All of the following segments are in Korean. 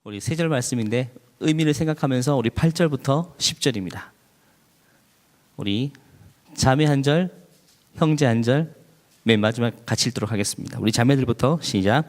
우리 세 절 말씀인데 의미를 생각하면서 우리 8절부터 10절입니다. 우리 자매 한 절, 형제 한 절, 맨 마지막 같이 읽도록 하겠습니다. 우리 자매들부터 시작.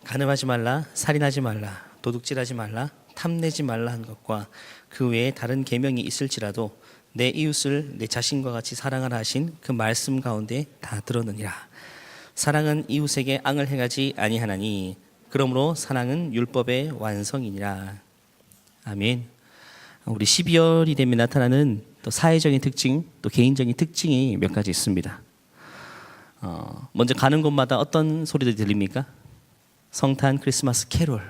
간음하지 말라, 살인하지 말라, 도둑질하지 말라, 탐내지 말라 한 것과 그 외에 다른 계명이 있을지라도 내 이웃을 내 자신과 같이 사랑하라 하신 그 말씀 가운데 다 들었느니라. 사랑은 이웃에게 앙을 행하지 아니하나니 그러므로 사랑은 율법의 완성이니라. 아멘. 우리 12월이 되면 나타나는 또 사회적인 특징, 또 개인적인 특징이 몇 가지 있습니다. 먼저 가는 곳마다 어떤 소리들이 들립니까? 성탄, 크리스마스, 캐롤.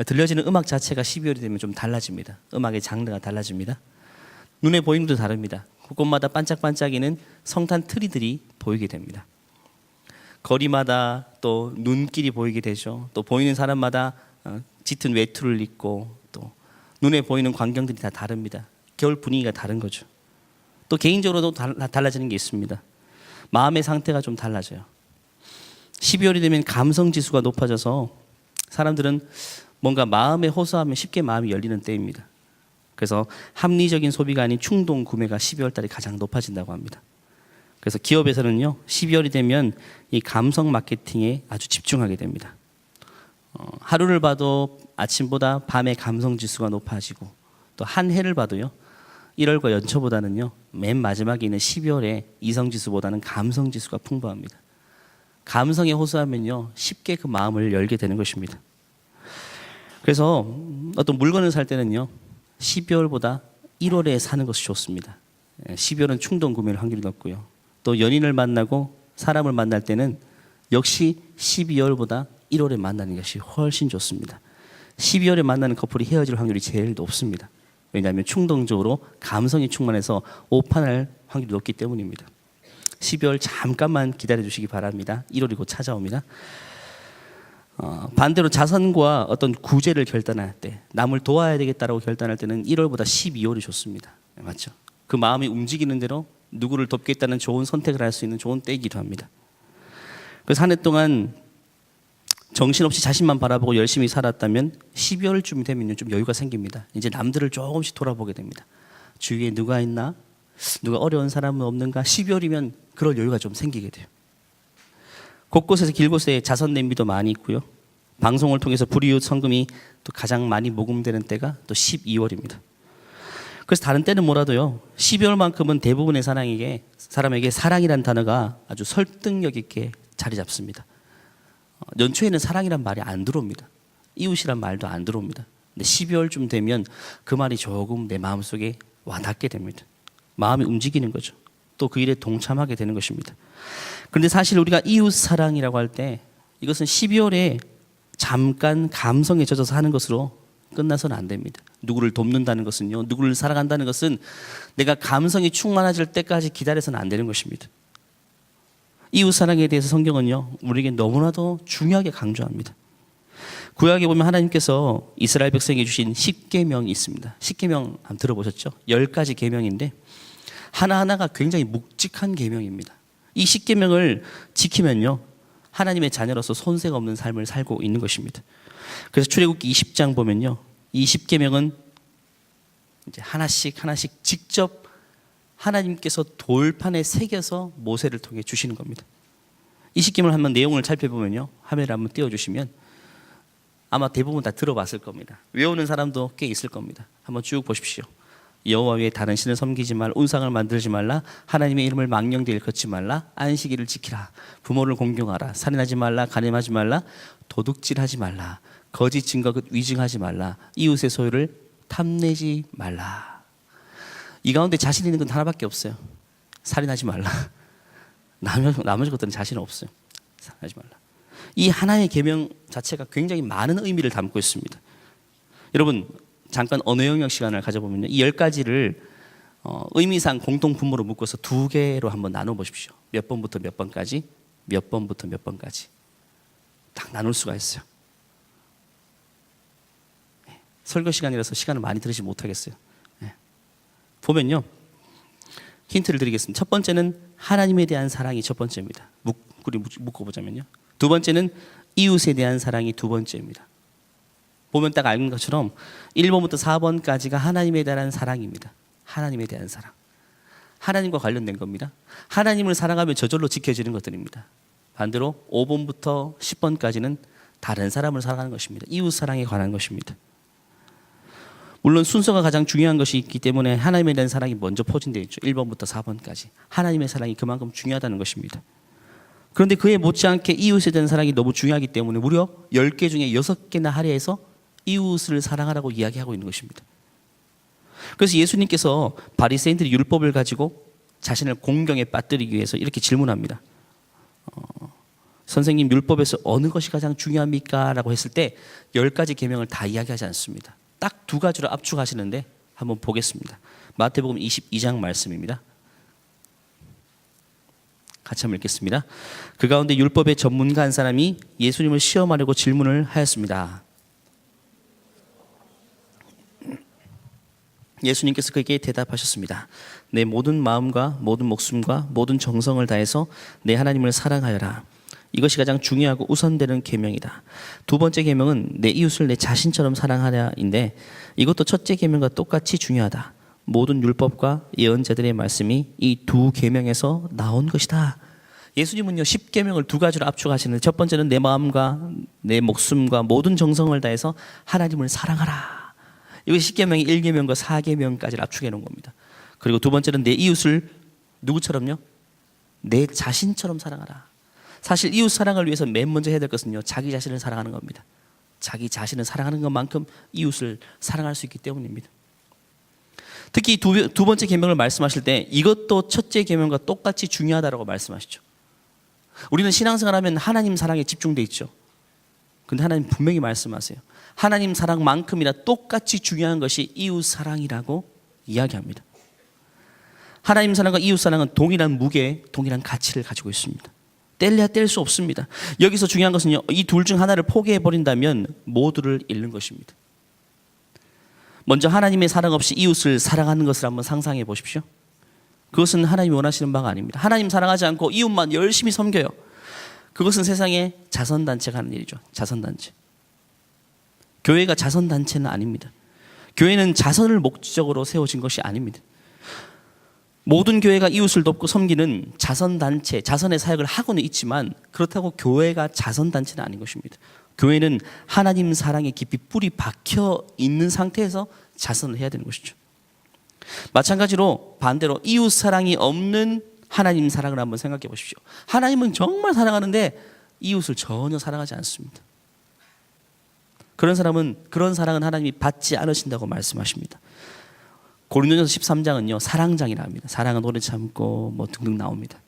들려지는 음악 자체가 12월이 되면 좀 달라집니다. 음악의 장르가 달라집니다. 눈에 보이는 것도 다릅니다. 곳곳마다 반짝반짝이는 성탄 트리들이 보이게 됩니다. 거리마다 또 눈길이 보이게 되죠. 또 보이는 사람마다 짙은 외투를 입고 또 눈에 보이는 광경들이 다 다릅니다. 겨울 분위기가 다른 거죠. 또 개인적으로도 달라지는 게 있습니다. 마음의 상태가 좀 달라져요. 12월이 되면 감성 지수가 높아져서 사람들은 뭔가 마음에 호소하면 쉽게 마음이 열리는 때입니다. 그래서 합리적인 소비가 아닌 충동 구매가 12월 달에 가장 높아진다고 합니다. 그래서 기업에서는요, 12월이 되면 이 감성 마케팅에 아주 집중하게 됩니다. 하루를 봐도 아침보다 밤의 감성 지수가 높아지고 또 한 해를 봐도요, 1월과 연초보다는요, 맨 마지막에 있는 12월에 이성 지수보다는 감성 지수가 풍부합니다. 감성에 호소하면요, 쉽게 그 마음을 열게 되는 것입니다. 그래서 어떤 물건을 살 때는요, 12월보다 1월에 사는 것이 좋습니다. 12월은 충동 구매할 확률이 높고요. 또 연인을 만나고 사람을 만날 때는 역시 12월보다 1월에 만나는 것이 훨씬 좋습니다. 12월에 만나는 커플이 헤어질 확률이 제일 높습니다. 왜냐하면 충동적으로 감성이 충만해서 오판할 확률이 높기 때문입니다. 12월 잠깐만 기다려 주시기 바랍니다. 1월이 곧 찾아옵니다. 반대로 자선과 어떤 구제를 결단할 때, 남을 도와야 되겠다라고 결단할 때는 1월보다 12월이 좋습니다. 맞죠? 그 마음이 움직이는 대로 누구를 돕겠다는 좋은 선택을 할 수 있는 좋은 때이기도 합니다. 그래서 한 해 동안 정신없이 자신만 바라보고 열심히 살았다면 12월쯤 되면 좀 여유가 생깁니다. 이제 남들을 조금씩 돌아보게 됩니다. 주위에 누가 있나? 누가 어려운 사람은 없는가? 12월이면 그럴 여유가 좀 생기게 돼요. 곳곳에서 길곳에 자선 냄비도 많이 있고요. 방송을 통해서 불이웃 성금이 또 가장 많이 모금되는 때가 또 12월입니다. 그래서 다른 때는 뭐라도요, 12월만큼은 대부분의 사람에게 사랑이란 단어가 아주 설득력 있게 자리 잡습니다. 연초에는 사랑이란 말이 안 들어옵니다. 이웃이란 말도 안 들어옵니다. 근데 12월쯤 되면 그 말이 조금 내 마음속에 와닿게 됩니다. 마음이 움직이는 거죠. 또 그 일에 동참하게 되는 것입니다. 그런데 사실 우리가 이웃 사랑이라고 할 때 이것은 12월에 잠깐 감성에 젖어서 하는 것으로 끝나서는 안 됩니다. 누구를 돕는다는 것은요, 누구를 사랑한다는 것은 내가 감성이 충만해질 때까지 기다려서는 안 되는 것입니다. 이웃 사랑에 대해서 성경은요, 우리에게 너무나도 중요하게 강조합니다. 구약에 보면 하나님께서 이스라엘 백성에게 주신 10계명이 있습니다. 10계명 한번 들어보셨죠? 10가지 계명인데 하나하나가 굉장히 묵직한 계명입니다. 이 10계명을 지키면요, 하나님의 자녀로서 손색 없는 삶을 살고 있는 것입니다. 그래서 출애굽기 20장 보면요, 이 10계명은 이제 하나씩 직접 하나님께서 돌판에 새겨서 모세를 통해 주시는 겁니다. 이 10계명을 한번 내용을 살펴보면요, 화면을 한번 띄워주시면 아마 대부분 다 들어봤을 겁니다. 외우는 사람도 꽤 있을 겁니다. 한번 쭉 보십시오. 여호와 외에 다른 신을 섬기지 말라, 운상을 만들지 말라, 하나님의 이름을 망령되이 일컫지 말라, 안식일을 지키라, 부모를 공경하라, 살인하지 말라, 간음하지 말라, 도둑질하지 말라, 거짓 증거 위증하지 말라, 이웃의 소유를 탐내지 말라. 이 가운데 자신 있는 건 하나밖에 없어요. 살인하지 말라. 나머지 것들은 자신 없어요. 살인하지 말라. 이 하나의 계명 자체가 굉장히 많은 의미를 담고 있습니다. 여러분, 잠깐 언어 영역 시간을 가져보면요, 이 10가지를 의미상 공통 분모로 묶어서 2개로 한번 나눠 보십시오. 몇 번부터 몇 번까지, 몇 번부터 몇 번까지 딱 나눌 수가 있어요. 설교 시간이라서 시간을 많이 들으지 못하겠어요. 보면요, 힌트를 드리겠습니다. 첫 번째는 하나님에 대한 사랑이 첫 번째입니다. 묶어보자면요. 두 번째는 이웃에 대한 사랑이 두 번째입니다. 보면 딱 아는 것처럼 1번부터 4번까지가 하나님에 대한 사랑입니다. 하나님에 대한 사랑. 하나님과 관련된 겁니다. 하나님을 사랑하면 저절로 지켜지는 것들입니다. 반대로 5번부터 10번까지는 다른 사람을 사랑하는 것입니다. 이웃 사랑에 관한 것입니다. 물론 순서가 가장 중요한 것이 있기 때문에 하나님에 대한 사랑이 먼저 포진되어 있죠. 1번부터 4번까지. 하나님의 사랑이 그만큼 중요하다는 것입니다. 그런데 그에 못지않게 이웃에 대한 사랑이 너무 중요하기 때문에 무려 10개 중에 6개나 할애해서 이웃을 사랑하라고 이야기하고 있는 것입니다. 그래서 예수님께서 바리새인들이 율법을 가지고 자신을 공경에 빠뜨리기 위해서 이렇게 질문합니다. 선생님, 율법에서 어느 것이 가장 중요합니까? 라고 했을 때 10가지 계명을 다 이야기하지 않습니다. 딱 2가지로 압축하시는데 한번 보겠습니다. 마태복음 22장 말씀입니다. 같이 한번 읽겠습니다. 그 가운데 율법의 전문가 한 사람이 예수님을 시험하려고 질문을 하였습니다. 예수님께서 그에게 대답하셨습니다. 내 모든 마음과 모든 목숨과 모든 정성을 다해서 내 하나님을 사랑하여라. 이것이 가장 중요하고 우선되는 계명이다. 두 번째 계명은 내 이웃을 내 자신처럼 사랑하라인데 이것도 첫째 계명과 똑같이 중요하다. 모든 율법과 예언자들의 말씀이 이 두 계명에서 나온 것이다. 예수님은요 10계명을 2가지로 압축하시는데 첫 번째는 내 마음과 내 목숨과 모든 정성을 다해서 하나님을 사랑하라. 이것이 10계명이 1계명과 4계명까지를 압축해 놓은 겁니다. 그리고 두 번째는 내 이웃을 누구처럼요? 내 자신처럼 사랑하라. 사실 이웃 사랑을 위해서 맨 먼저 해야 될 것은요 자기 자신을 사랑하는 겁니다. 자기 자신을 사랑하는 것만큼 이웃을 사랑할 수 있기 때문입니다. 특히 두 번째 계명을 말씀하실 때 이것도 첫째 계명과 똑같이 중요하다고 말씀하시죠. 우리는 신앙생활하면 하나님 사랑에 집중돼 있죠. 근데 하나님 분명히 말씀하세요. 하나님 사랑만큼이나 똑같이 중요한 것이 이웃 사랑이라고 이야기합니다. 하나님 사랑과 이웃 사랑은 동일한 무게, 동일한 가치를 가지고 있습니다. 뗄래야 뗄 수 없습니다. 여기서 중요한 것은요, 이 둘 중 하나를 포기해 버린다면 모두를 잃는 것입니다. 먼저 하나님의 사랑 없이 이웃을 사랑하는 것을 한번 상상해 보십시오. 그것은 하나님이 원하시는 바가 아닙니다. 하나님 사랑하지 않고 이웃만 열심히 섬겨요. 그것은 세상에 자선단체가 하는 일이죠. 자선단체. 교회가 자선단체는 아닙니다. 교회는 자선을 목적으로 세워진 것이 아닙니다. 모든 교회가 이웃을 돕고 섬기는 자선단체, 자선의 사역을 하고는 있지만 그렇다고 교회가 자선단체는 아닌 것입니다. 교회는 하나님 사랑에 깊이 뿌리 박혀 있는 상태에서 자선을 해야 되는 것이죠. 마찬가지로 반대로 이웃 사랑이 없는 하나님 사랑을 한번 생각해 보십시오. 하나님은 정말 사랑하는데 이웃을 전혀 사랑하지 않습니다. 그런 사랑은 하나님이 받지 않으신다고 말씀하십니다. 고린도전서 13장은요 사랑장이라 합니다. 사랑은 오래 참고 뭐 등등 나옵니다.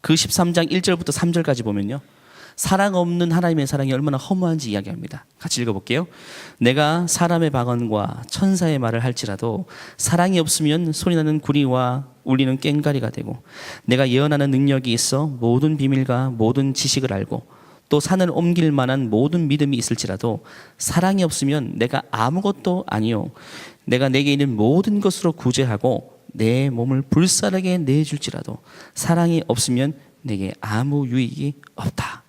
그 13장 1절부터 3절까지 보면요 사랑 없는 하나님의 사랑이 얼마나 허무한지 이야기합니다. 같이 읽어볼게요. 내가 사람의 방언과 천사의 말을 할지라도 사랑이 없으면 소리나는 구리와 울리는 꽹과리가 되고 내가 예언하는 능력이 있어 모든 비밀과 모든 지식을 알고 또 산을 옮길 만한 모든 믿음이 있을지라도 사랑이 없으면 내가 아무것도 아니요 내가 내게 있는 모든 것으로 구제하고 내 몸을 불사르게 내줄지라도 사랑이 없으면 내게 아무 유익이 없다.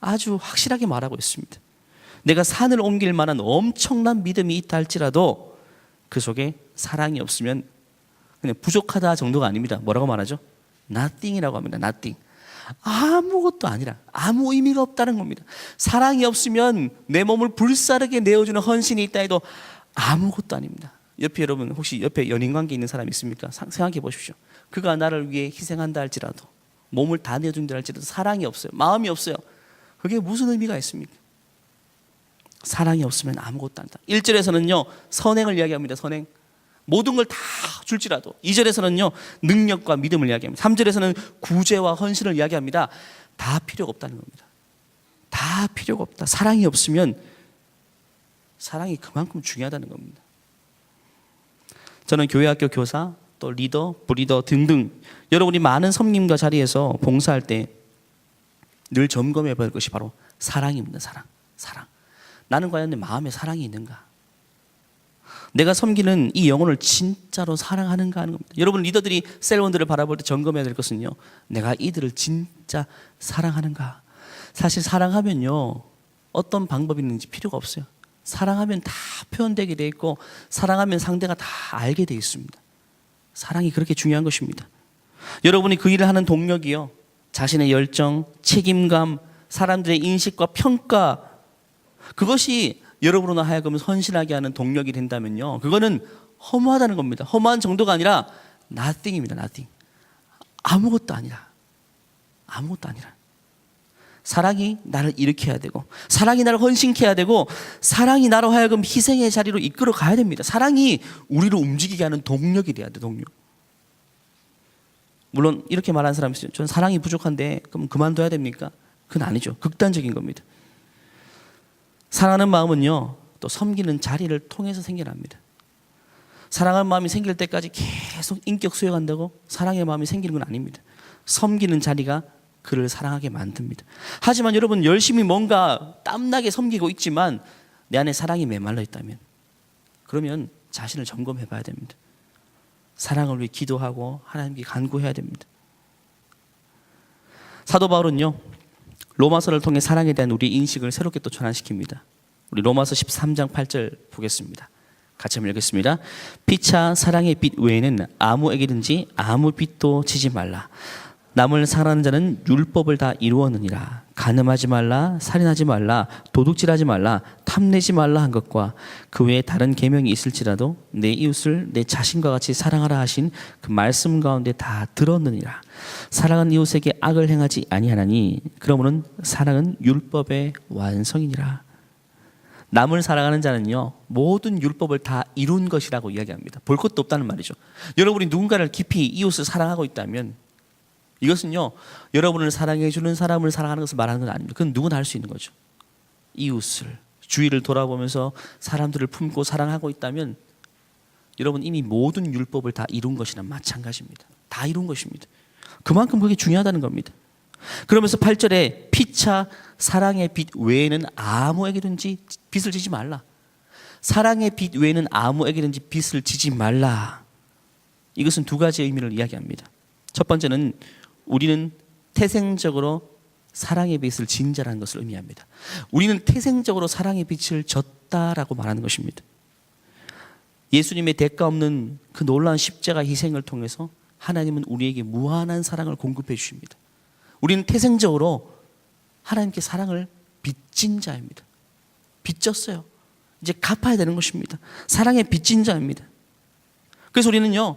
아주 확실하게 말하고 있습니다. 내가 산을 옮길 만한 엄청난 믿음이 있다 할지라도 그 속에 사랑이 없으면 그냥 부족하다 정도가 아닙니다. 뭐라고 말하죠? nothing이라고 합니다. nothing. 아무것도 아니라 아무 의미가 없다는 겁니다. 사랑이 없으면 내 몸을 불사르게 내어주는 헌신이 있다 해도 아무것도 아닙니다. 여러분 혹시 옆에 연인관계 있는 사람 있습니까? 생각해 보십시오. 그가 나를 위해 희생한다 할지라도 몸을 다 내어준다 할지라도 사랑이 없어요. 마음이 없어요. 그게 무슨 의미가 있습니까? 사랑이 없으면 아무것도 아니다. 1절에서는요 선행을 이야기합니다. 선행. 모든 걸 다 줄지라도 2절에서는요 능력과 믿음을 이야기합니다. 3절에서는 구제와 헌신을 이야기합니다. 다 필요가 없다는 겁니다. 다 필요가 없다. 사랑이 없으면 사랑이 그만큼 중요하다는 겁니다. 저는 교회 학교 교사 또 리더, 부리더 등등 여러분이 많은 섬김과 자리에서 봉사할 때 늘 점검해 볼 것이 바로 사랑입니다. 사랑. 나는 과연 내 마음에 사랑이 있는가? 내가 섬기는 이 영혼을 진짜로 사랑하는가 하는 겁니다. 여러분 리더들이 셀원들을 바라볼 때 점검해야 될 것은요, 내가 이들을 진짜 사랑하는가. 사실 사랑하면요, 어떤 방법이 있는지 필요가 없어요. 사랑하면 다 표현되게 돼 있고, 사랑하면 상대가 다 알게 돼 있습니다. 사랑이 그렇게 중요한 것입니다. 여러분이 그 일을 하는 동력이요, 자신의 열정, 책임감, 사람들의 인식과 평가, 그것이 여러분으로 하여금 헌신하게 하는 동력이 된다면요, 그거는 허무하다는 겁니다. 허무한 정도가 아니라 nothing입니다. nothing. 아무것도 아니라. 아무것도 아니라. 사랑이 나를 일으켜야 되고, 사랑이 나를 헌신케 해야 되고, 사랑이 나로 하여금 희생의 자리로 이끌어 가야 됩니다. 사랑이 우리를 움직이게 하는 동력이 돼야 돼. 동력. 물론 이렇게 말하는 사람이 있어요. 저는 사랑이 부족한데 그럼 그만둬야 됩니까? 그건 아니죠. 극단적인 겁니다. 사랑하는 마음은요, 또 섬기는 자리를 통해서 생겨납니다. 사랑하는 마음이 생길 때까지 계속 인격 수용한다고 사랑의 마음이 생기는 건 아닙니다. 섬기는 자리가 그를 사랑하게 만듭니다. 하지만 여러분, 열심히 뭔가 땀나게 섬기고 있지만 내 안에 사랑이 메말라 있다면, 그러면 자신을 점검해 봐야 됩니다. 사랑을 위해 기도하고 하나님께 간구해야 됩니다. 사도 바울은요, 로마서를 통해 사랑에 대한 우리 인식을 새롭게 또 전환시킵니다. 우리 로마서 13장 8절 보겠습니다. 같이 한번 읽겠습니다. 피차 사랑의 빛 외에는 아무에게든지 아무 빛도 지지 말라. 남을 사랑하는 자는 율법을 다 이루었느니라. 간음하지 말라, 살인하지 말라, 도둑질하지 말라, 탐내지 말라 한 것과 그 외에 다른 계명이 있을지라도 내 이웃을 내 자신과 같이 사랑하라 하신 그 말씀 가운데 다 들었느니라. 사랑은 이웃에게 악을 행하지 아니하나니 그러므로 사랑은 율법의 완성이니라. 남을 사랑하는 자는요, 모든 율법을 다 이룬 것이라고 이야기합니다. 볼 것도 없다는 말이죠. 여러분이 누군가를 깊이 이웃을 사랑하고 있다면 이것은요, 여러분을 사랑해 주는 사람을 사랑하는 것을 말하는 건 아닙니다. 그건 누구나 할 수 있는 거죠. 이웃을, 주위를 돌아보면서 사람들을 품고 사랑하고 있다면 여러분 이미 모든 율법을 다 이룬 것이나 마찬가지입니다. 다 이룬 것입니다. 그만큼 그게 중요하다는 겁니다. 그러면서 8절에 피차 사랑의 빛 외에는 아무에게든지 빚을 지지 말라. 사랑의 빛 외에는 아무에게든지 빚을 지지 말라. 이것은 두 가지의 의미를 이야기합니다. 첫 번째는 우리는 태생적으로 사랑의 빛을 진 자라는 것을 의미합니다. 우리는 태생적으로 사랑의 빛을 졌다라고 말하는 것입니다. 예수님의 대가 없는 그 놀라운 십자가 희생을 통해서 하나님은 우리에게 무한한 사랑을 공급해 주십니다. 우리는 태생적으로 하나님께 사랑을 빚진 자입니다. 빚졌어요. 이제 갚아야 되는 것입니다. 사랑의 빚진 자입니다. 그래서 우리는요,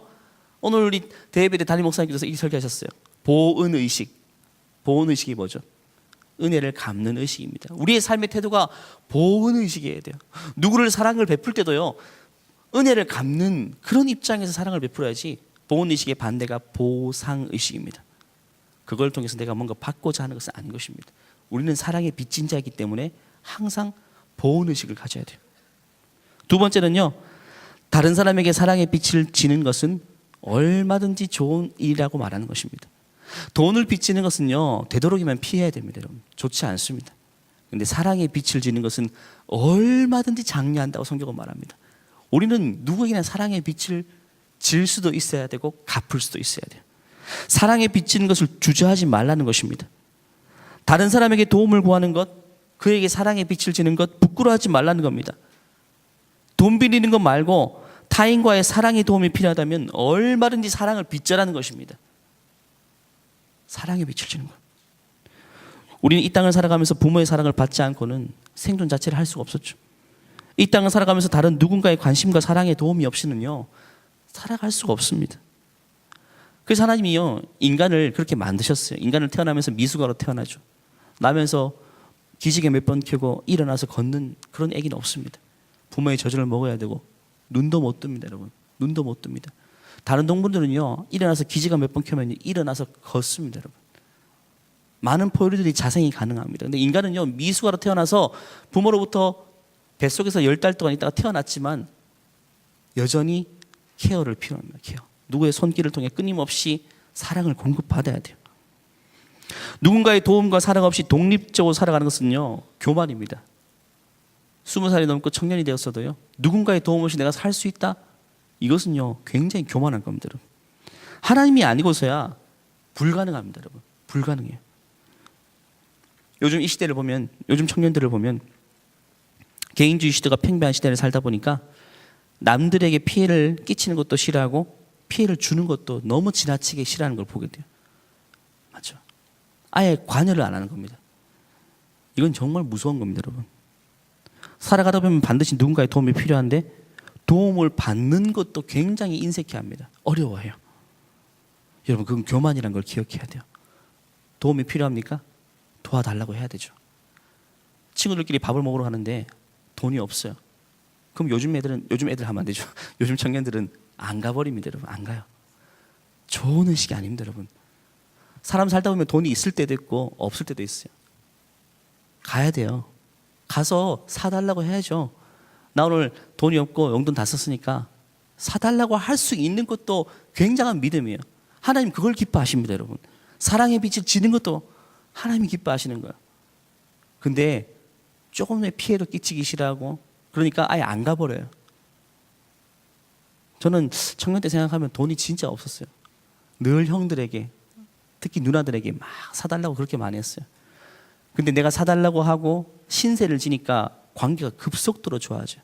오늘 우리 대예배대 담임 목사님께서 이 설교하셨어요. 보은의식. 보은의식이 뭐죠? 은혜를 갚는 의식입니다. 우리의 삶의 태도가 보은의식이어야 돼요. 누구를 사랑을 베풀 때도요, 은혜를 갚는 그런 입장에서 사랑을 베풀어야지. 보은의식의 반대가 보상의식입니다. 그걸 통해서 내가 뭔가 받고자 하는 것은 아닌 것입니다. 우리는 사랑의 빚진 자이기 때문에 항상 보은의식을 가져야 돼요. 두 번째는요, 다른 사람에게 사랑의 빛을 지는 것은 얼마든지 좋은 일이라고 말하는 것입니다. 돈을 빚지는 것은요, 되도록이면 피해야 됩니다. 여러분. 좋지 않습니다. 그런데 사랑의 빛을 지는 것은 얼마든지 장려한다고 성경은 말합니다. 우리는 누구에게나 사랑의 빛을 질 수도 있어야 되고 갚을 수도 있어야 돼요. 사랑에 빚지는 것을 주저하지 말라는 것입니다. 다른 사람에게 도움을 구하는 것, 그에게 사랑의 빛을 지는 것 부끄러워하지 말라는 겁니다. 돈 빌리는 것 말고 타인과의 사랑의 도움이 필요하다면 얼마든지 사랑을 빚자라는 것입니다. 사랑의 빛을 지는 것. 우리는 이 땅을 살아가면서 부모의 사랑을 받지 않고는 생존 자체를 할 수가 없었죠. 이 땅을 살아가면서 다른 누군가의 관심과 사랑의 도움이 없이는요, 살아갈 수가 없습니다. 그래서 하나님이요, 인간을 그렇게 만드셨어요. 인간을 태어나면서 미숙아로 태어나죠. 나면서 기지개 몇 번 켜고 일어나서 걷는 그런 애기는 없습니다. 부모의 젖을 먹어야 되고 눈도 못 뜹니다. 여러분, 눈도 못 뜹니다. 다른 동물들은요, 일어나서 기지개 몇 번 켜면 일어나서 걷습니다. 여러분, 많은 포유류들이 자생이 가능합니다. 근데 인간은요, 미숙아로 태어나서 부모로부터 뱃속에서 10달 동안 있다가 태어났지만 여전히 케어를 필요합니다. 케어. 누구의 손길을 통해 끊임없이 사랑을 공급받아야 돼요. 누군가의 도움과 사랑 없이 독립적으로 살아가는 것은요, 교만입니다. 20살이 넘고 청년이 되었어도요, 누군가의 도움 없이 내가 살 수 있다? 이것은요, 굉장히 교만한 겁니다, 여러분. 하나님이 아니고서야 불가능합니다, 여러분. 불가능해요. 요즘 이 시대를 보면, 요즘 청년들을 보면 개인주의 시대가 팽배한 시대를 살다 보니까 남들에게 피해를 끼치는 것도 싫어하고 피해를 주는 것도 너무 지나치게 싫어하는 걸 보게 돼요. 맞죠? 아예 관여를 안 하는 겁니다. 이건 정말 무서운 겁니다, 여러분. 살아가다 보면 반드시 누군가의 도움이 필요한데 도움을 받는 것도 굉장히 인색해합니다. 어려워해요. 여러분, 그건 교만이라는 걸 기억해야 돼요. 도움이 필요합니까? 도와달라고 해야 되죠. 친구들끼리 밥을 먹으러 가는데 돈이 없어요. 그럼 요즘 애들 하면 안 되죠. 요즘 청년들은 안 가버립니다, 여러분. 안 가요. 좋은 의식이 아닙니다, 여러분. 사람 살다 보면 돈이 있을 때도 있고 없을 때도 있어요. 가야 돼요. 가서 사달라고 해야죠. 나 오늘 돈이 없고 용돈 다 썼으니까 사달라고 할 수 있는 것도 굉장한 믿음이에요. 하나님 그걸 기뻐하십니다, 여러분. 사랑의 빛을 지는 것도 하나님이 기뻐하시는 거예요. 근데 조금의 피해를 끼치기 싫어하고 그러니까 아예 안 가버려요. 저는 청년 때 생각하면 돈이 진짜 없었어요. 늘 형들에게, 특히 누나들에게 막 사달라고 그렇게 많이 했어요. 근데 내가 사달라고 하고 신세를 지니까 관계가 급속도로 좋아져요.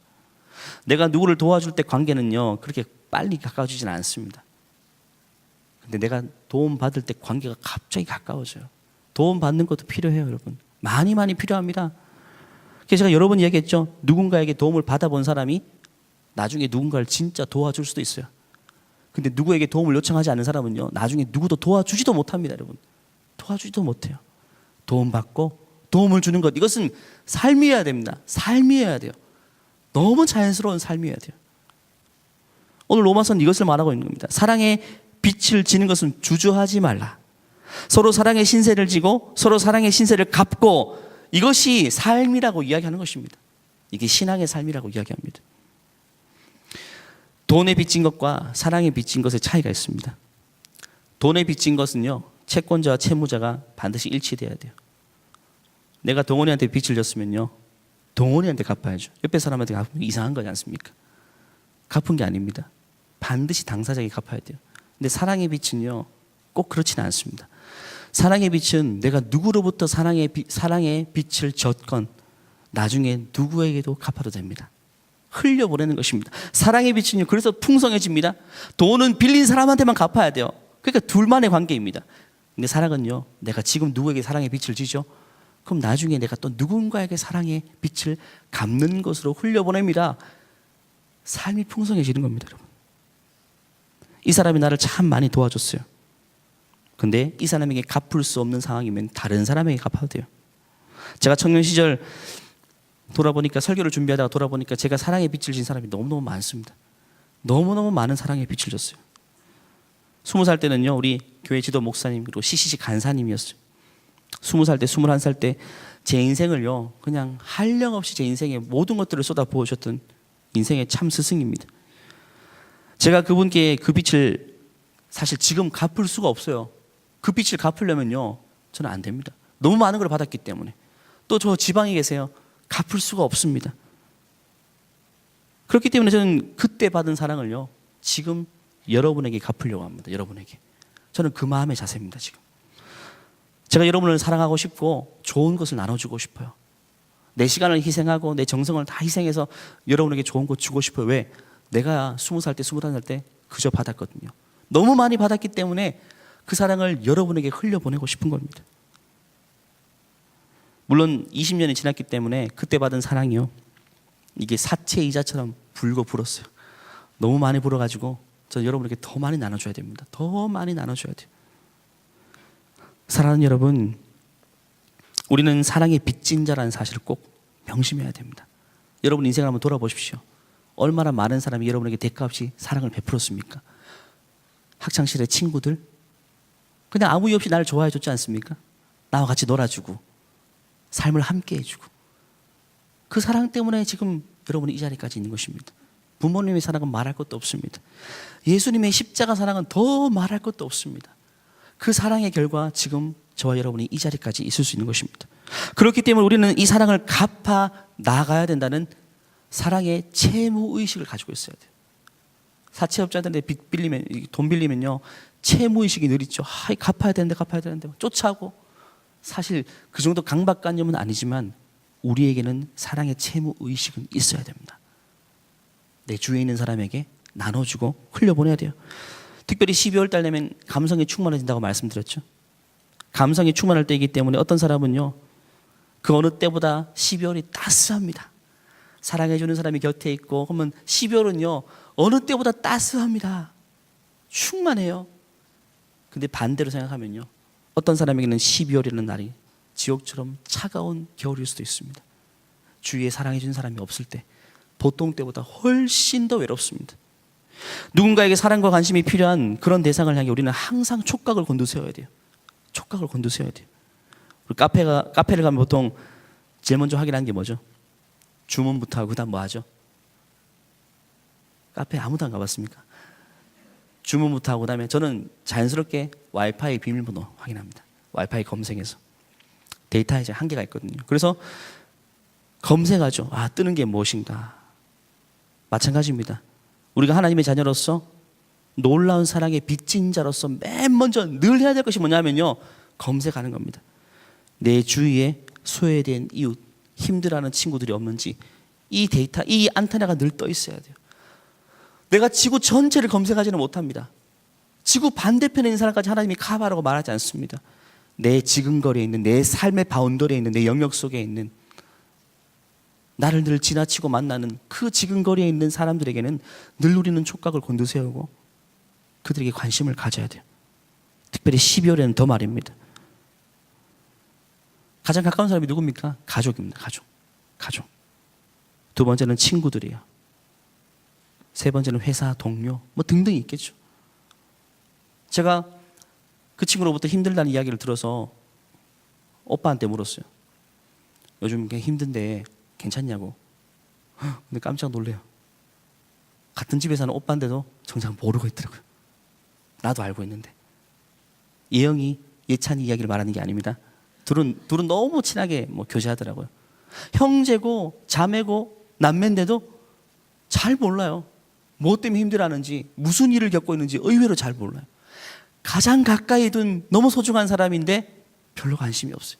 내가 누구를 도와줄 때 관계는요, 그렇게 빨리 가까워지진 않습니다. 근데 내가 도움 받을 때 관계가 갑자기 가까워져요. 도움 받는 것도 필요해요, 여러분. 많이 필요합니다. 그래서 제가 여러 번 얘기했죠. 누군가에게 도움을 받아본 사람이 나중에 누군가를 진짜 도와줄 수도 있어요. 근데 누구에게 도움을 요청하지 않는 사람은요, 나중에 누구도 도와주지도 못합니다, 여러분. 도와주지도 못해요. 도움받고 도움을 주는 것, 이것은 삶이어야 됩니다. 삶이어야 돼요. 너무 자연스러운 삶이어야 돼요. 오늘 로마서는 이것을 말하고 있는 겁니다. 사랑의 빛을 지는 것은 주저하지 말라. 서로 사랑의 신세를 지고 서로 사랑의 신세를 갚고, 이것이 삶이라고 이야기하는 것입니다. 이게 신앙의 삶이라고 이야기합니다. 돈에 빚진 것과 사랑에 빚진 것의 차이가 있습니다. 돈에 빚진 것은요, 채권자와 채무자가 반드시 일치돼야 돼요. 내가 동원이한테 빚을 졌으면요, 동원이한테 갚아야죠. 옆에 사람한테 갚으면 이상한 거지 않습니까? 갚은 게 아닙니다. 반드시 당사자에게 갚아야 돼요. 근데 사랑의 빚은요, 꼭 그렇지는 않습니다. 사랑의 빛은 내가 누구로부터 사랑의 빛을 졌건 나중에 누구에게도 갚아도 됩니다. 흘려보내는 것입니다. 사랑의 빛은요, 그래서 풍성해집니다. 돈은 빌린 사람한테만 갚아야 돼요. 그러니까 둘만의 관계입니다. 근데 사랑은요, 내가 지금 누구에게 사랑의 빛을 지죠? 그럼 나중에 내가 또 누군가에게 사랑의 빛을 갚는 것으로 흘려보냅니다. 삶이 풍성해지는 겁니다, 여러분. 이 사람이 나를 참 많이 도와줬어요. 근데 이 사람에게 갚을 수 없는 상황이면 다른 사람에게 갚아도 돼요. 제가 청년 시절 돌아보니까, 설교를 준비하다가 돌아보니까 제가 사랑의 빛을 진 사람이 너무너무 많습니다. 너무너무 많은 사랑의 빛을 줬어요. 20살 때는요, 우리 교회 지도 목사님 그리고 CCC 간사님이었어요. 20살 때, 21살 때 제 인생을요, 그냥 한량없이 제 인생의 모든 것들을 쏟아 부으셨던 인생의 참 스승입니다. 제가 그분께 그 빛을 사실 지금 갚을 수가 없어요. 그 빛을 갚으려면요, 저는 안 됩니다. 너무 많은 걸 받았기 때문에. 또 저 지방에 계세요. 갚을 수가 없습니다. 그렇기 때문에 저는 그때 받은 사랑을요, 지금 여러분에게 갚으려고 합니다. 여러분에게. 저는 그 마음의 자세입니다, 지금. 제가 여러분을 사랑하고 싶고 좋은 것을 나눠주고 싶어요. 내 시간을 희생하고 내 정성을 다 희생해서 여러분에게 좋은 것 주고 싶어요. 왜? 내가 20살 때, 21살 때 그저 받았거든요. 너무 많이 받았기 때문에 그 사랑을 여러분에게 흘려보내고 싶은 겁니다. 물론 20년이 지났기 때문에 그때 받은 사랑이요, 이게 사채이자처럼 불고 불었어요. 너무 많이 불어가지고 저는 여러분에게 더 많이 나눠줘야 됩니다. 더 많이 나눠줘야 돼요. 사랑하는 여러분, 우리는 사랑의 빚진 자라는 사실을 꼭 명심해야 됩니다. 여러분 인생을 한번 돌아보십시오. 얼마나 많은 사람이 여러분에게 대가 없이 사랑을 베풀었습니까? 학창시절의 친구들, 그냥 아무 이유 없이 나를 좋아해 줬지 않습니까? 나와 같이 놀아주고 삶을 함께 해주고, 그 사랑 때문에 지금 여러분이 이 자리까지 있는 것입니다. 부모님의 사랑은 말할 것도 없습니다. 예수님의 십자가 사랑은 더 말할 것도 없습니다. 그 사랑의 결과 지금 저와 여러분이 이 자리까지 있을 수 있는 것입니다. 그렇기 때문에 우리는 이 사랑을 갚아 나가야 된다는 사랑의 채무 의식을 가지고 있어야 돼요. 사채업자들한테 빚 빌리면, 돈 빌리면요, 채무 의식이 늘 있죠. 갚아야 되는데 쫓아오고. 사실 그 정도 강박관념은 아니지만 우리에게는 사랑의 채무 의식은 있어야 됩니다. 내 주위에 있는 사람에게 나눠주고 흘려보내야 돼요. 특별히 12월 달 되면 감성이 충만해진다고 말씀드렸죠. 감성이 충만할 때이기 때문에 어떤 사람은요, 그 어느 때보다 12월이 따스합니다. 사랑해주는 사람이 곁에 있고 그러면 12월은요 어느 때보다 따스합니다. 충만해요. 근데 반대로 생각하면요, 어떤 사람에게는 12월이라는 날이 지옥처럼 차가운 겨울일 수도 있습니다. 주위에 사랑해주는 사람이 없을 때 보통 때보다 훨씬 더 외롭습니다. 누군가에게 사랑과 관심이 필요한 그런 대상을 향해 우리는 항상 촉각을 곤두세워야 돼요. 촉각을 곤두세워야 돼요. 카페를 가면 보통 제일 먼저 확인하는 게 뭐죠? 주문부터 하고 그다음 뭐 하죠? 카페 아무도 안 가봤습니까? 주문부터 하고 그다음에 저는 자연스럽게 와이파이 비밀번호 확인합니다. 와이파이 검색해서. 데이터에 이제 한계가 있거든요. 그래서 검색하죠. 뜨는 게 무엇인가. 마찬가지입니다. 우리가 하나님의 자녀로서 놀라운 사랑의 빚진 자로서 맨 먼저 늘 해야 될 것이 뭐냐면요, 검색하는 겁니다. 내 주위에 소외된 이웃, 힘들어하는 친구들이 없는지 이 데이터, 이 안테나가 늘 떠 있어야 돼요. 내가 지구 전체를 검색하지는 못합니다. 지구 반대편에 있는 사람까지 하나님이 커버하라고 말하지 않습니다. 내 지근거리에 있는, 내 삶의 바운더리에 있는, 내 영역 속에 있는, 나를 늘 지나치고 만나는 그 지근거리에 있는 사람들에게는 늘 우리는 촉각을 곤두세우고 그들에게 관심을 가져야 돼요. 특별히 12월에는 더 말입니다. 가장 가까운 사람이 누굽니까? 가족입니다. 가족. 두 번째는 친구들이에요. 세 번째는 회사 동료, 뭐 등등 있겠죠. 제가 그 친구로부터 힘들다는 이야기를 들어서 오빠한테 물었어요. 요즘 힘든데 괜찮냐고. 근데 깜짝 놀래요. 같은 집에 사는 오빠인데도 정작 모르고 있더라고요. 나도 알고 있는데. 예영이, 예찬이 이야기를 말하는 게 아닙니다. 둘은 너무 친하게 교제하더라고요. 형제고 자매고 남매인데도 잘 몰라요. 뭐 때문에 힘들어하는지, 무슨 일을 겪고 있는지 의외로 잘 몰라요. 가장 가까이 둔 너무 소중한 사람인데 별로 관심이 없어요.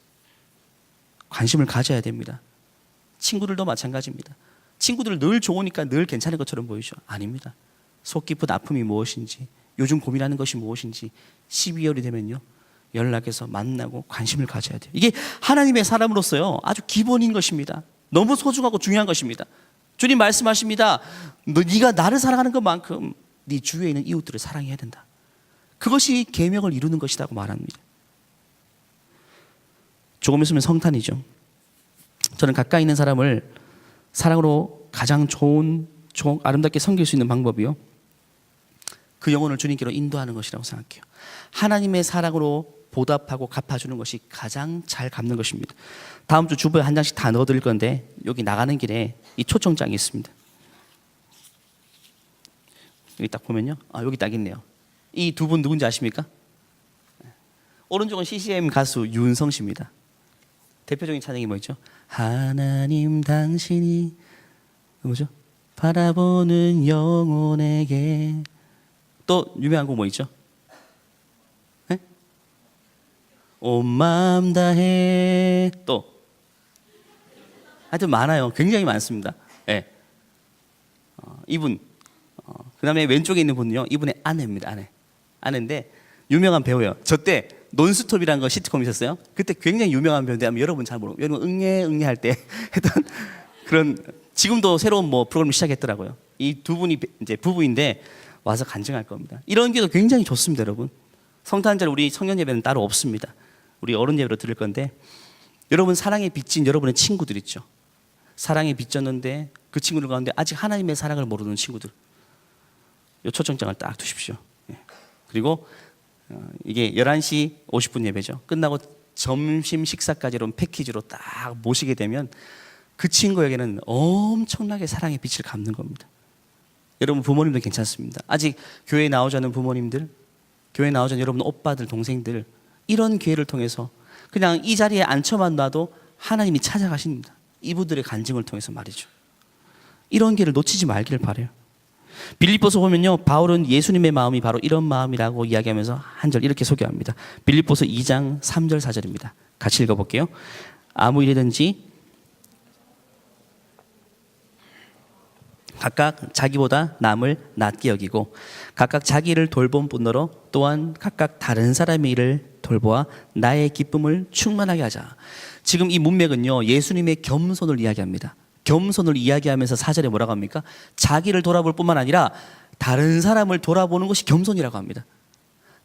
관심을 가져야 됩니다. 친구들도 마찬가지입니다. 친구들 늘 좋으니까 늘 괜찮은 것처럼 보이죠? 아닙니다. 속 깊은 아픔이 무엇인지, 요즘 고민하는 것이 무엇인지 12월이 되면요, 연락해서 만나고 관심을 가져야 돼요. 이게 하나님의 사람으로서요 아주 기본인 것입니다. 너무 소중하고 중요한 것입니다. 주님 말씀하십니다. 네가 나를 사랑하는 것만큼 네 주위에 있는 이웃들을 사랑해야 된다. 그것이 계명을 이루는 것이라고 말합니다. 조금 있으면 성탄이죠. 저는 가까이 있는 사람을 사랑으로 가장 좋은 아름답게 섬길 수 있는 방법이요, 그 영혼을 주님께로 인도하는 것이라고 생각해요. 하나님의 사랑으로 보답하고 갚아주는 것이 가장 잘 갚는 것입니다. 다음 주 주보에 한 장씩 다 넣어드릴 건데 여기 나가는 길에 이 초청장이 있습니다. 여기 딱 보면요, 여기 딱 있네요. 이 두 분 누군지 아십니까? 오른쪽은 CCM 가수 윤성 씨입니다. 대표적인 찬양이 뭐였죠? 하나님 당신이 뭐죠? 바라보는 영혼에게. 또 유명한 곡 뭐 있죠? 네? 온 마음 다해. 또 하여튼 많아요. 굉장히 많습니다. 네. 이분 그 다음에 왼쪽에 있는 분은요, 이분의 아내입니다. 아내인데 유명한 배우예요. 저 때 논스톱이라는 거 시트콤 있었어요. 그때 굉장히 유명한 배우인데 아마 여러분 잘 모르고, 여러분 응애 할 때 했던 그런, 지금도 새로운 프로그램을 시작했더라고요. 이 두 분이 이제 부부인데 와서 간증할 겁니다. 이런 게도 굉장히 좋습니다, 여러분. 성탄절 우리 청년 예배는 따로 없습니다. 우리 어른 예배로 드릴 건데, 여러분 사랑에 빚진 여러분의 친구들 있죠. 사랑에 빚졌는데 그 친구들 가운데 아직 하나님의 사랑을 모르는 친구들, 이 초청장을 딱 두십시오. 그리고 이게 11시 50분 예배죠. 끝나고 점심 식사까지로 패키지로 딱 모시게 되면 그 친구에게는 엄청나게 사랑의 빛을 갚는 겁니다. 여러분 부모님도 괜찮습니다. 아직 교회에 나오지 않는 부모님들, 교회에 나오지 않는 여러분 오빠들, 동생들, 이런 기회를 통해서 그냥 이 자리에 앉혀만 놔도 하나님이 찾아가십니다. 이분들의 간증을 통해서 말이죠. 이런 길을 놓치지 말기를 바라요. 빌립보서 보면요, 바울은 예수님의 마음이 바로 이런 마음이라고 이야기하면서 한 절 이렇게 소개합니다. 빌립보서 2장 3절 4절입니다. 같이 읽어볼게요. 아무 일이든지 각각 자기보다 남을 낮게 여기고 각각 자기를 돌본 뿐더러 또한 각각 다른 사람의 일을 돌보아 나의 기쁨을 충만하게 하자. 지금 이 문맥은요, 예수님의 겸손을 이야기합니다. 겸손을 이야기하면서 4절에 뭐라고 합니까? 자기를 돌아볼 뿐만 아니라 다른 사람을 돌아보는 것이 겸손이라고 합니다.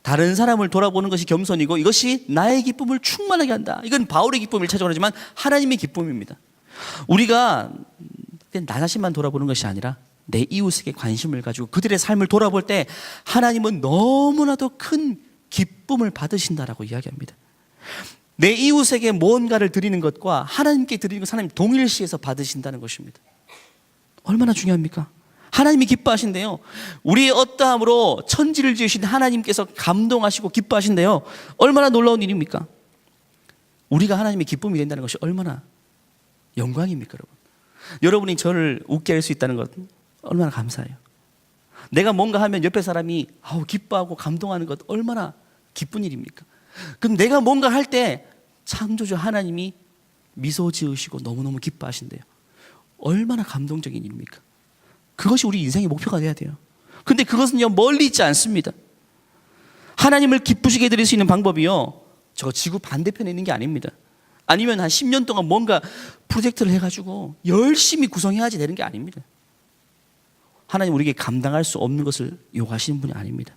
다른 사람을 돌아보는 것이 겸손이고 이것이 나의 기쁨을 충만하게 한다. 이건 바울의 기쁨을 찾아오지만 하나님의 기쁨입니다. 우리가 나 자신만 돌아보는 것이 아니라 내 이웃에게 관심을 가지고 그들의 삶을 돌아볼 때 하나님은 너무나도 큰 기쁨을 받으신다라고 이야기합니다. 내 이웃에게 무언가를 드리는 것과 하나님께 드리는 것 하나님 동일시해서 받으신다는 것입니다. 얼마나 중요합니까? 하나님이 기뻐하신대요. 우리의 어떠함으로 천지를 지으신 하나님께서 감동하시고 기뻐하신대요. 얼마나 놀라운 일입니까? 우리가 하나님의 기쁨이 된다는 것이 얼마나 영광입니까, 여러분? 여러분이 저를 웃게 할 수 있다는 것 얼마나 감사해요. 내가 뭔가 하면 옆에 사람이 기뻐하고 감동하는 것 얼마나 기쁜 일입니까? 그럼 내가 뭔가 할 때 창조주 하나님이 미소 지으시고 너무너무 기뻐하신대요. 얼마나 감동적인 일입니까? 그것이 우리 인생의 목표가 돼야 돼요. 근데 그것은요, 멀리 있지 않습니다. 하나님을 기쁘시게 드릴 수 있는 방법이요, 저 지구 반대편에 있는 게 아닙니다. 아니면 한 10년 동안 뭔가 프로젝트를 해가지고 열심히 구성해야지 되는 게 아닙니다. 하나님 우리에게 감당할 수 없는 것을 요구하시는 분이 아닙니다.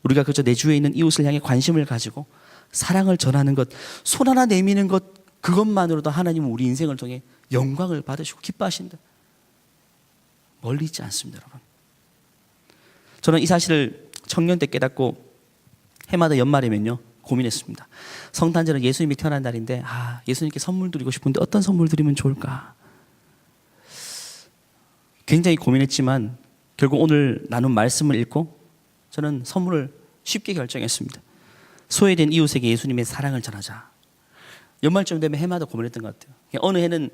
우리가 그저 내 주위에 있는 이웃을 향해 관심을 가지고 사랑을 전하는 것, 손 하나 내미는 것, 그것만으로도 하나님은 우리 인생을 통해 영광을 받으시고 기뻐하신다. 멀리 있지 않습니다, 여러분. 저는 이 사실을 청년 때 깨닫고 해마다 연말이면요 고민했습니다. 성탄절은 예수님이 태어난 날인데 예수님께 선물 드리고 싶은데 어떤 선물 드리면 좋을까? 굉장히 고민했지만 결국 오늘 나눈 말씀을 읽고 저는 선물을 쉽게 결정했습니다. 소외된 이웃에게 예수님의 사랑을 전하자. 연말쯤 되면 해마다 고민했던 것 같아요. 어느 해는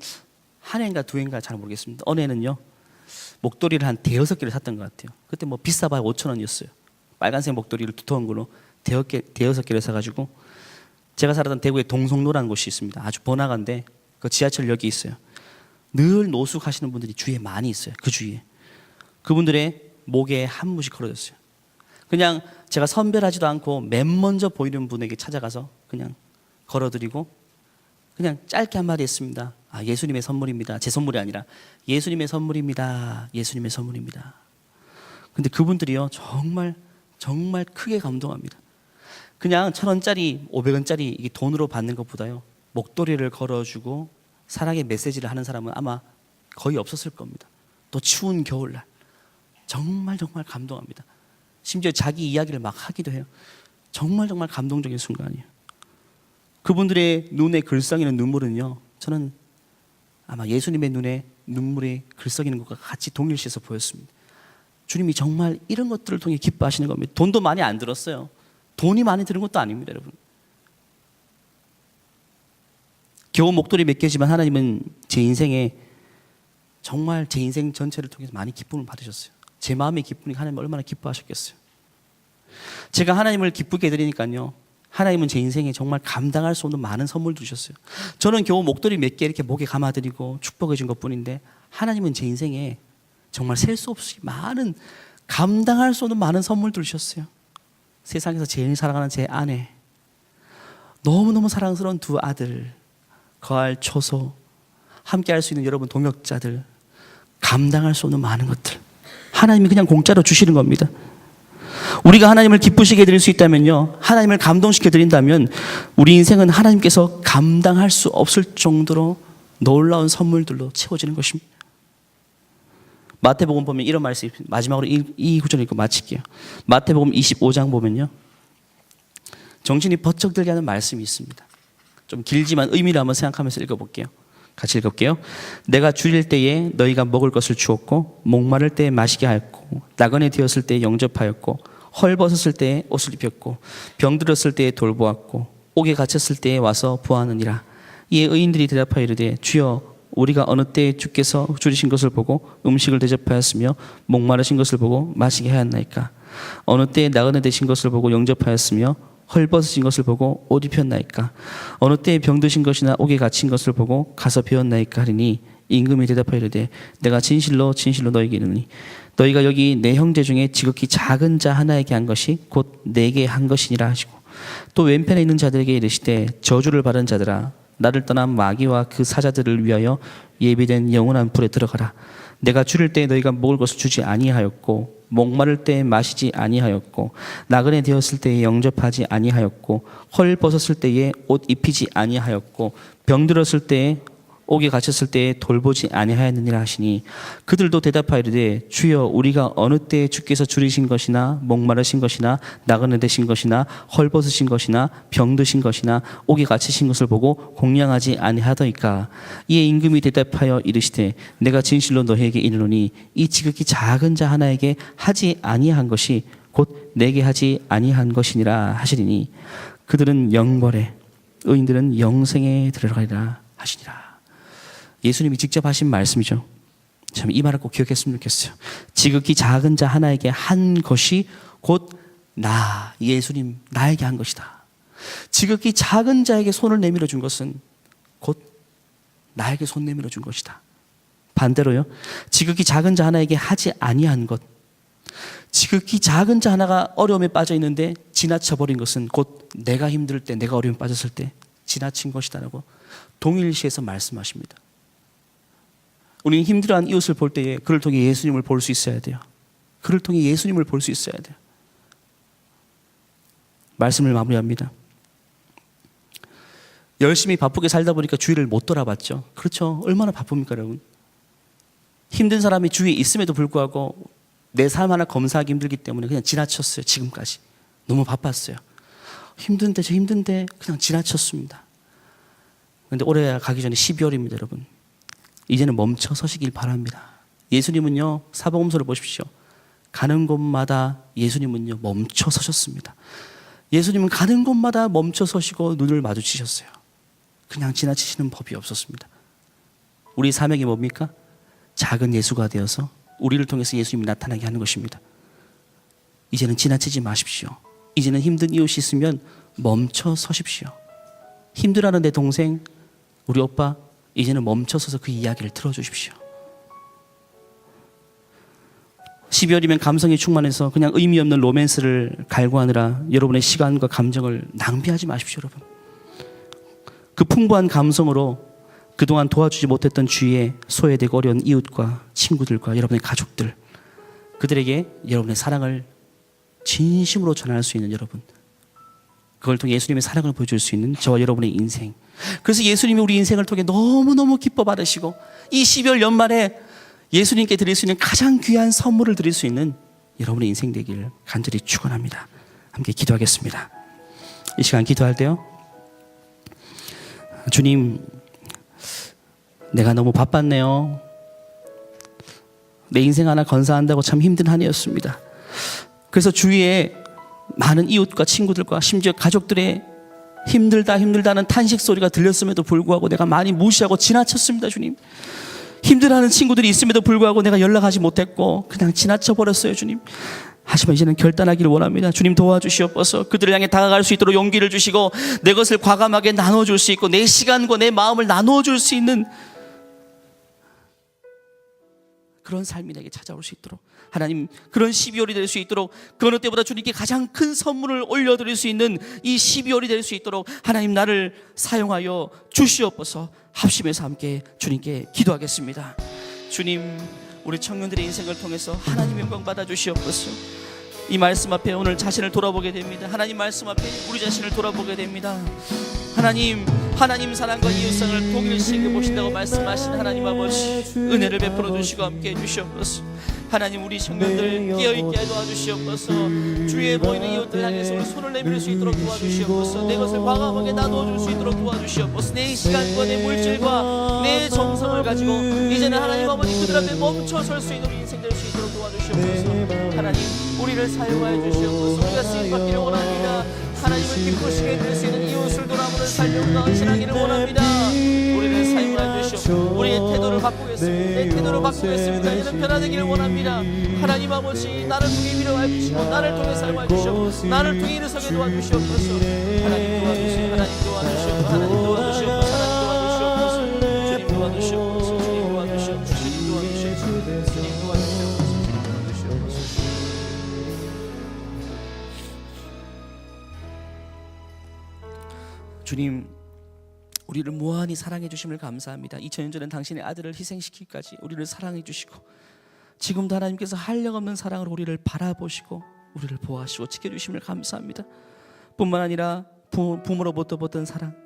한 해인가 두 해인가 잘 모르겠습니다. 어느 해는요 목도리를 한 대여섯 개를 샀던 것 같아요. 그때 뭐 비싸봐야 5,000원이었어요. 빨간색 목도리를 두터운 걸로 대여섯 개를 사가지고, 제가 살았던 대구에 동성로라는 곳이 있습니다. 아주 번화가인데 그 지하철역이 있어요. 늘 노숙하시는 분들이 주위에 많이 있어요. 그 주위에. 그분들의 목에 한 무씩 걸어졌어요. 그냥 제가 선별하지도 않고 맨 먼저 보이는 분에게 찾아가서 그냥 걸어드리고 그냥 짧게 한마디 했습니다. 예수님의 선물입니다. 제 선물이 아니라 예수님의 선물입니다. 예수님의 선물입니다. 근데 그분들이요 정말 정말 크게 감동합니다. 그냥 1,000원짜리 500원짜리 이게 돈으로 받는 것보다요 목도리를 걸어주고 사랑의 메시지를 하는 사람은 아마 거의 없었을 겁니다. 또 추운 겨울날 정말 정말 감동합니다. 심지어 자기 이야기를 막 하기도 해요. 정말 정말 감동적인 순간이에요. 그분들의 눈에 글썽이는 눈물은요 저는 아마 예수님의 눈에 눈물이 글썽이는 것과 같이 동일시해서 보였습니다. 주님이 정말 이런 것들을 통해 기뻐하시는 겁니다. 돈도 많이 안 들었어요. 돈이 많이 드는 것도 아닙니다, 여러분. 겨우 목도리 몇 개지만 하나님은 제 인생에 정말 제 인생 전체를 통해서 많이 기쁨을 받으셨어요. 제 마음의 기쁨이 하나님 얼마나 기뻐하셨겠어요. 제가 하나님을 기쁘게 해드리니까요 하나님은 제 인생에 정말 감당할 수 없는 많은 선물 주셨어요. 저는 겨우 목도리 몇 개 이렇게 목에 감아드리고 축복해 준 것뿐인데 하나님은 제 인생에 정말 셀 수 없이 많은, 감당할 수 없는 많은 선물들 주셨어요. 세상에서 제일 사랑하는 제 아내, 너무너무 사랑스러운 두 아들, 거할 초소, 함께 할 수 있는 여러분 동역자들, 감당할 수 없는 많은 것들 하나님이 그냥 공짜로 주시는 겁니다. 우리가 하나님을 기쁘시게 해드릴 수 있다면요, 하나님을 감동시켜 드린다면 우리 인생은 하나님께서 감당할 수 없을 정도로 놀라운 선물들로 채워지는 것입니다. 마태복음 보면 이런 말씀이, 마지막으로 이 구절 읽고 마칠게요. 마태복음 25장 보면요 정신이 번쩍 들게 하는 말씀이 있습니다. 좀 길지만 의미를 한번 생각하면서 읽어볼게요. 같이 읽을게요. 내가 줄일 때에 너희가 먹을 것을 주었고, 목마를 때에 마시게 하였고, 나그네 되었을 때에 영접하였고, 헐벗었을 때에 옷을 입혔고, 병들었을 때에 돌보았고, 옥에 갇혔을 때에 와서 보았느니라. 이에 의인들이 대답하여 이르되 주여 우리가 어느 때에 주께서 줄이신 것을 보고 음식을 대접하였으며 목마르신 것을 보고 마시게 하였나이까? 어느 때에 나그네 되신 것을 보고 영접하였으며 헐벗으신 것을 보고 옷 입혔나이까? 어느 때에 병드신 것이나 옥에 갇힌 것을 보고 가서 배웠나이까? 하리니 임금이 대답하이르되 내가 진실로 진실로 너희에게 이르노니 너희가 여기 내 형제 중에 지극히 작은 자 하나에게 한 것이 곧 내게 한 것이니라 하시고, 또 왼편에 있는 자들에게 이르시되 저주를 받은 자들아 나를 떠난 마귀와 그 사자들을 위하여 예비된 영원한 불에 들어가라. 내가 줄일 때에 너희가 먹을 것을 주지 아니하였고 목마를 때에 마시지 아니하였고 나그네 되었을 때에 영접하지 아니하였고 헐 벗었을 때에 옷 입히지 아니하였고 병들었을 때에 옥에 갇혔을 때에 돌보지 아니하였느니라 하시니, 그들도 대답하이르되 주여 우리가 어느 때에 주께서 줄이신 것이나 목마르신 것이나 나그네 되신 것이나 헐벗으신 것이나 병드신 것이나 옥에 갇히신 것을 보고 공양하지 아니하더이까? 이에 임금이 대답하여 이르시되 내가 진실로 너희에게 이르노니 이 지극히 작은 자 하나에게 하지 아니한 것이 곧 내게 하지 아니한 것이니라 하시리니 그들은 영벌에 의인들은 영생에 들어가리라 하시니라. 예수님이 직접 하신 말씀이죠. 참 이 말을 꼭 기억했으면 좋겠어요. 지극히 작은 자 하나에게 한 것이 곧 나, 예수님 나에게 한 것이다. 지극히 작은 자에게 손을 내밀어 준 것은 곧 나에게 손 내밀어 준 것이다. 반대로요, 지극히 작은 자 하나에게 하지 아니한 것, 지극히 작은 자 하나가 어려움에 빠져 있는데 지나쳐 버린 것은 곧 내가 힘들 때, 내가 어려움에 빠졌을 때 지나친 것이다라고 동일시해서 말씀하십니다. 우리는 힘들어하는 이웃을 볼 때에 그를 통해 예수님을 볼 수 있어야 돼요. 그를 통해 예수님을 볼 수 있어야 돼요. 말씀을 마무리합니다. 열심히 바쁘게 살다 보니까 주위를 못 돌아봤죠. 그렇죠. 얼마나 바쁩니까 여러분. 힘든 사람이 주위에 있음에도 불구하고 내 삶 하나 검사하기 힘들기 때문에 그냥 지나쳤어요. 지금까지 너무 바빴어요. 힘든데 저 힘든데 그냥 지나쳤습니다. 그런데 올해 가기 전에 12월입니다 여러분. 이제는 멈춰 서시길 바랍니다. 예수님은요, 사복음서를 보십시오. 가는 곳마다 예수님은요 멈춰 서셨습니다. 예수님은 가는 곳마다 멈춰 서시고 눈을 마주치셨어요. 그냥 지나치시는 법이 없었습니다. 우리 사명이 뭡니까? 작은 예수가 되어서 우리를 통해서 예수님이 나타나게 하는 것입니다. 이제는 지나치지 마십시오. 이제는 힘든 이웃이 있으면 멈춰 서십시오. 힘들어하는 내 동생, 우리 오빠, 이제는 멈춰서서 그 이야기를 들어주십시오. 12월이면 감성이 충만해서 그냥 의미 없는 로맨스를 갈구하느라 여러분의 시간과 감정을 낭비하지 마십시오 여러분. 그 풍부한 감성으로 그동안 도와주지 못했던 주위에 소외되고 어려운 이웃과 친구들과 여러분의 가족들, 그들에게 여러분의 사랑을 진심으로 전할 수 있는 여러분, 그걸 통해 예수님의 사랑을 보여줄 수 있는 저와 여러분의 인생. 그래서 예수님이 우리 인생을 통해 너무너무 기뻐 받으시고 이 12월 연말에 예수님께 드릴 수 있는 가장 귀한 선물을 드릴 수 있는 여러분의 인생 되기를 간절히 축원합니다. 함께 기도하겠습니다. 이 시간 기도할 때요, 주님, 내가 너무 바빴네요. 내 인생 하나 건사한다고 참 힘든 한 해였습니다. 그래서 주위에 많은 이웃과 친구들과 심지어 가족들의 힘들다는 탄식 소리가 들렸음에도 불구하고 내가 많이 무시하고 지나쳤습니다. 주님, 힘들어하는 친구들이 있음에도 불구하고 내가 연락하지 못했고 그냥 지나쳐 버렸어요. 주님, 하지만 이제는 결단하기를 원합니다. 주님 도와주시옵소서. 그들을 향해 다가갈 수 있도록 용기를 주시고 내 것을 과감하게 나눠줄 수 있고 내 시간과 내 마음을 나눠줄 수 있는 그런 삶이 내게 찾아올 수 있도록 하나님, 그런 12월이 될 수 있도록, 그 어느 때보다 주님께 가장 큰 선물을 올려드릴 수 있는 이 12월이 될 수 있도록 하나님 나를 사용하여 주시옵소서. 합심해서 함께 주님께 기도하겠습니다. 주님, 우리 청년들의 인생을 통해서 하나님 영광 받아 주시옵소서. 이 말씀 앞에 오늘 자신을 돌아보게 됩니다. 하나님 말씀 앞에 우리 자신을 돌아보게 됩니다. 하나님 사랑과 이웃사랑을 동일시하게 보신다고 말씀하신 하나님 아버지, 은혜를 베풀어 주시고 함께 해주시옵소서. 하나님, 우리 청년들 깨어있게 도와주시옵소서. 주위에 보이는 이웃들 향해서 손을 내밀 수 있도록 도와주시옵소서. 내 것을 과감하게 나누어줄 수 있도록 도와주시옵소서. 내 시간과 내 물질과 내 정성을 가지고 이제는 하나님 아버지 그들 앞에 멈춰 설 수 있는 인생 될 수 있도록 도와주시옵소서. 하나님, 우리를 사용하여 주시옵소서. 우리가 쓰임받기를 원합니다. 하나님을 기쁘시게 될 수 있는 이웃을 돌아보는 삶을 당신하기를 원합니다. 우리를 사용하여 주시옵소서. 우리의 태도를 바꾸겠습니다. 내 태도를 바꾸겠습니다. 이는 변화되기를 원합니다. 하나님 아버지, 나를 통해 위로하여 주시고 나를 통해 사용하여 주시고 나를 통해 일어서게 도와주시옵소서. 하나님 도와주시오. 하나님 도와주시오. 하나님 도와주시오. 하나님 도와주시옵소서. 주님 도와주시옵소서. 주님 도와주시옵소서. 주님 도와주시옵소서. 주님 도와주시옵소서. 주님, 우리를 무한히 사랑해 주심을 감사합니다. 2000년 전엔 당신의 아들을 희생시키기까지 우리를 사랑해 주시고 지금도 하나님께서 한량없는 사랑으로 우리를 바라보시고 우리를 보호하시고 지켜주심을 감사합니다. 뿐만 아니라 부모로부터 받은 사랑,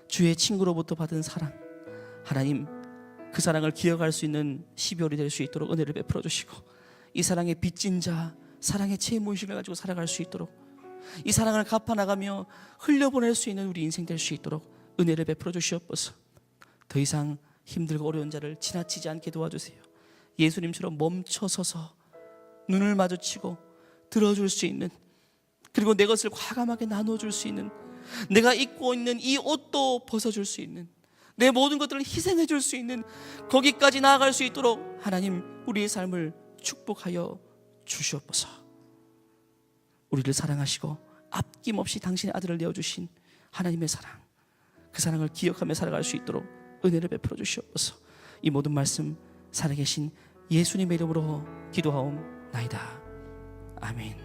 주의 친구로부터 받은 사랑, 하나님 그 사랑을 기억할 수 있는 12월이 될 수 있도록 은혜를 베풀어 주시고 이 사랑의 빚진 자, 사랑의 채무의식을 가지고 살아갈 수 있도록 이 사랑을 갚아나가며 흘려보낼 수 있는 우리 인생 될 수 있도록 은혜를 베풀어 주시옵소서. 더 이상 힘들고 어려운 자를 지나치지 않게 도와주세요. 예수님처럼 멈춰서서 눈을 마주치고 들어줄 수 있는, 그리고 내 것을 과감하게 나눠줄 수 있는, 내가 입고 있는 이 옷도 벗어줄 수 있는, 내 모든 것들을 희생해 줄 수 있는, 거기까지 나아갈 수 있도록 하나님 우리의 삶을 축복하여 주시옵소서. 우리를 사랑하시고 아낌없이 당신의 아들을 내어주신 하나님의 사랑, 그 사랑을 기억하며 살아갈 수 있도록 은혜를 베풀어 주시옵소서. 이 모든 말씀 살아계신 예수님의 이름으로 기도하옵나이다. 아멘.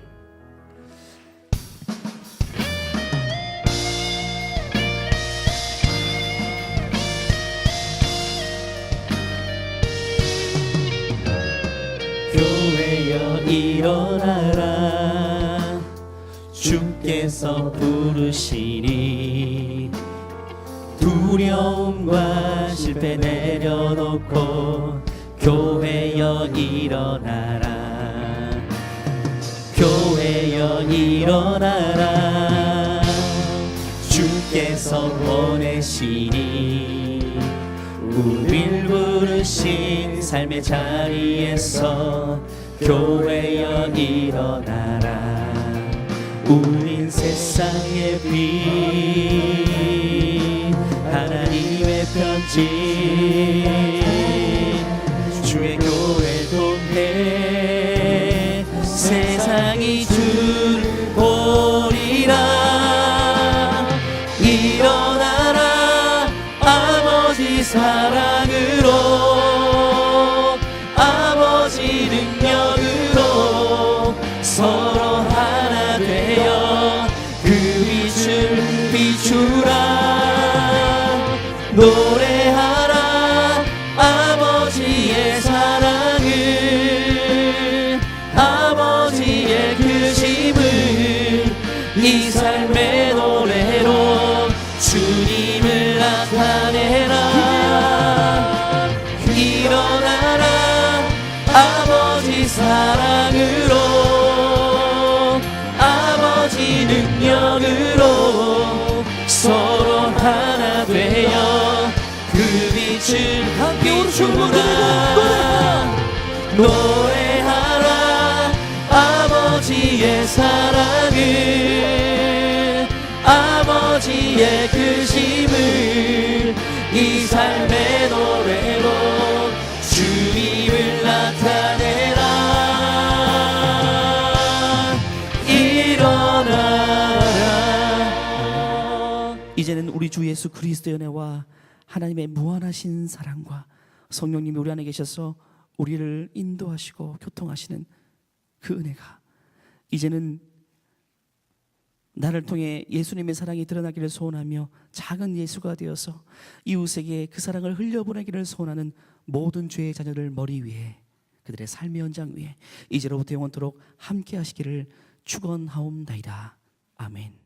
교회여 일어나라, 주께서 부르시니 두려움과 실패 내려놓고 교회여 일어나라, 교회여 일어나라, 주께서 보내시니 우릴 부르신 삶의 자리에서 교회여 일어나라. 우린 세상의 빛, 하나님의 편지, 주의 교회 통해 세상이 주를 보리라. 일어나라 아버지 사랑으로, 아버지 능력으로 서로 하나 되어 그 빛을 비추라. 노래하라 아버지의 사랑을, 아버지의 크심을 이 삶의 노래로 주님을 나타내라. 일어나라 아버지 사랑으로, 아버지 능력으로 서로 하나 되어 그 빛을 비추라. 노래하라 아버지의 사랑을, 아버지의 크심을 이 삶의 노래로 주님을 나타내라. 일어나라. 이제는 우리 주 예수 그리스도의 은혜와 하나님의 무한하신 사랑과 성령님이 우리 안에 계셔서 우리를 인도하시고 교통하시는 그 은혜가 이제는 나를 통해 예수님의 사랑이 드러나기를 소원하며 작은 예수가 되어서 이웃에게 그 사랑을 흘려보내기를 소원하는 모든 죄의 자녀들 머리 위에, 그들의 삶의 현장 위에 이제로부터 영원토록 함께 하시기를 축원하옵나이다. 아멘.